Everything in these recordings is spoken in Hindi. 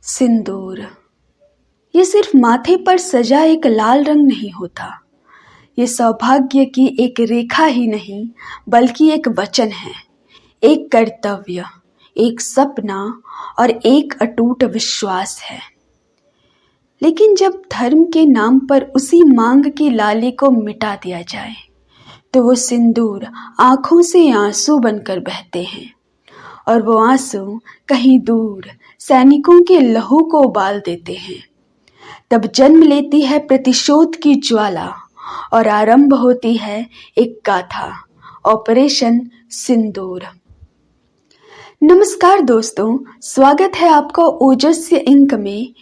सिंदूर ये सिर्फ माथे पर सजा एक लाल रंग नहीं होता। ये सौभाग्य की एक रेखा ही नहीं बल्कि एक वचन है, एक कर्तव्य, एक सपना और एक अटूट विश्वास है। लेकिन जब धर्म के नाम पर उसी मांग की लाली को मिटा दिया जाए तो वो सिंदूर आंखों से आंसू बनकर बहते हैं और वो आंसू कहीं दूर सैनिकों के लहू को उबाल देते हैं। तब जन्म लेती है प्रतिशोध की ज्वाला और आरंभ होती है एक गाथा, ऑपरेशन सिंदूर। नमस्कार दोस्तों, स्वागत है आपका ओजस्वी इंक में,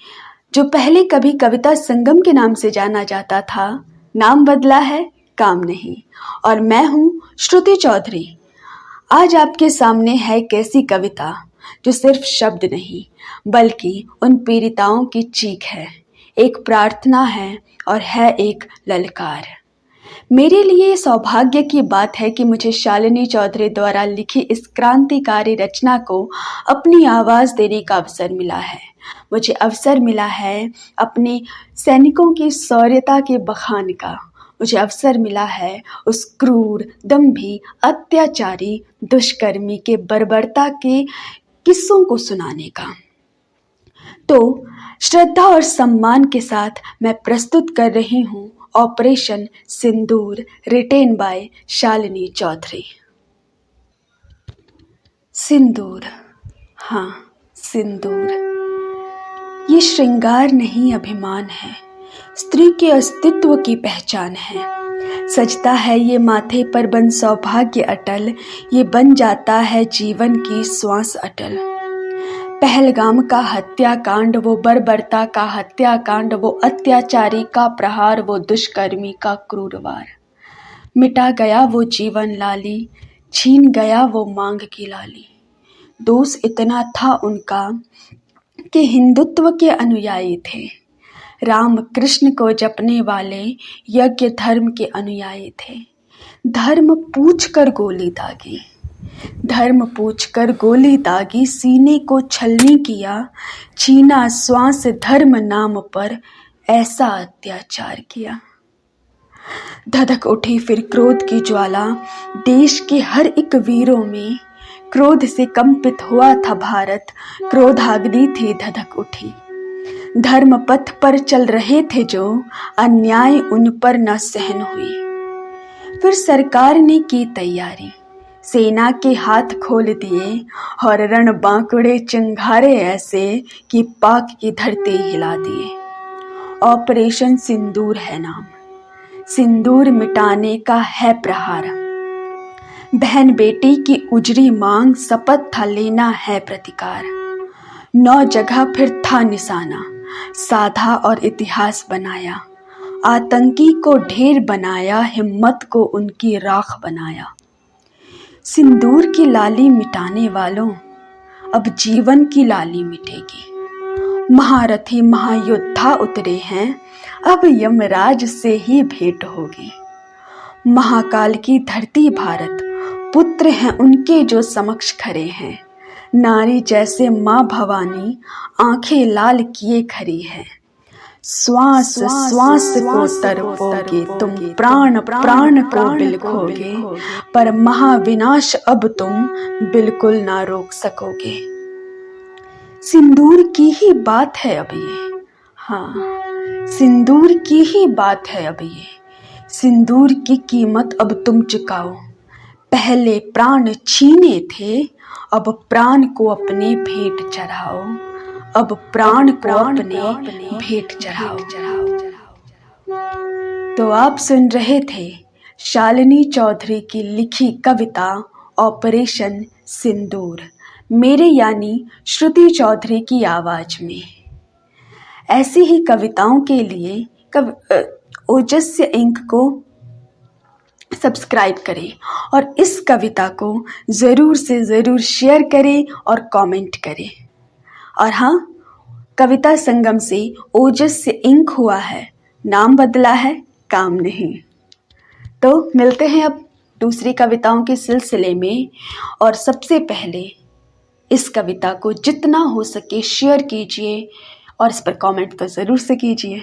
जो पहले कभी कविता संगम के नाम से जाना जाता था। नाम बदला है, काम नहीं। और मैं हूँ श्रुति चौधरी। आज आपके सामने है एक ऐसी कविता जो सिर्फ शब्द नहीं बल्कि उन पीड़िताओं की चीख है, एक प्रार्थना है और है एक ललकार। मेरे लिए सौभाग्य की बात है कि मुझे शालिनी चौधरी द्वारा लिखी इस क्रांतिकारी रचना को अपनी आवाज़ देने का अवसर मिला है। मुझे अवसर मिला है अपने सैनिकों की शौर्यता के बखान का। मुझे अवसर मिला है उस क्रूर, दंभी, अत्याचारी, दुष्कर्मी के बर्बरता के किस्सों को सुनाने का। तो श्रद्धा और सम्मान के साथ मैं प्रस्तुत कर रही हूँ operation Sindoor, written by Shalini Chaudhary. Sindoor, हाँ सिंदूर, ये श्रृंगार नहीं अभिमान है, स्त्री के अस्तित्व की पहचान है। सजता है ये माथे पर बन सौभाग्य अटल, ये बन जाता है जीवन की श्वास अटल। पहलगाम का हत्याकांड, वो बर्बरता का हत्याकांड, वो अत्याचारी का प्रहार, वो दुष्कर्मी का क्रूर वार। मिटा गया वो जीवन लाली, छीन गया वो मांग की लाली। दोष इतना था उनका कि हिंदुत्व के अनुयायी थे, राम कृष्ण को जपने वाले यज्ञ धर्म के अनुयायी थे। धर्म पूछकर गोली दागी, धर्म पूछकर गोली दागी, सीने को छलनी किया, छीना श्वास धर्म नाम पर ऐसा अत्याचार किया। धधक उठी फिर क्रोध की ज्वाला, देश के हर एक वीरों में क्रोध से कंपित हुआ था भारत। क्रोधाग्नि थी धधक उठी, धर्म पथ पर चल रहे थे जो, अन्याय उन पर न सहन हुई। फिर सरकार ने की तैयारी, सेना के हाथ खोल दिए और रण बांकुड़े चिंगारे ऐसे कि पाक की धरती हिला दिए। ऑपरेशन सिंदूर है नाम, सिंदूर मिटाने का है प्रहार। बहन बेटी की उजड़ी मांग, शपथ था लेना है प्रतिकार। 9 जगह फिर था निशाना, साधा और इतिहास बनाया। आतंकी को ढेर बनाया, हिम्मत को उनकी राख बनाया। सिंदूर की लाली मिटाने वालों, अब जीवन की लाली मिटेगी। महारथी महायोद्धा उतरे हैं, अब यमराज से ही भेंट होगी। महाकाल की धरती भारत, पुत्र हैं उनके जो समक्ष खड़े हैं। नारी जैसे माँ भवानी, आंखें लाल किए खड़ी है। श्वास श्वास को तड़पोगे तुम, प्राण प्राण को बिलखोगे, पर महाविनाश अब तुम बिल्कुल ना रोक सकोगे। सिंदूर की ही बात है अब ये, हाँ सिंदूर की ही बात है अब ये। सिंदूर की कीमत अब तुम चुकाओ, पहले प्राण छीने थे, अब प्राण को अपने भेंट चढ़ाओ। अब प्राण को अपने भेंट चढ़ाओ। तो आप सुन रहे थे शालिनी चौधरी की लिखी कविता ऑपरेशन सिंदूर, मेरे यानी श्रुति चौधरी की आवाज में। ऐसी ही कविताओं के लिए ओजस्वी इंक को सब्सक्राइब करें और इस कविता को ज़रूर से ज़रूर शेयर करें और कमेंट करें। और हाँ, कविता संगम से ओजस्वी इंक हुआ है, नाम बदला है, काम नहीं। तो मिलते हैं अब दूसरी कविताओं के सिलसिले में। और सबसे पहले इस कविता को जितना हो सके शेयर कीजिए और इस पर कमेंट तो ज़रूर से कीजिए।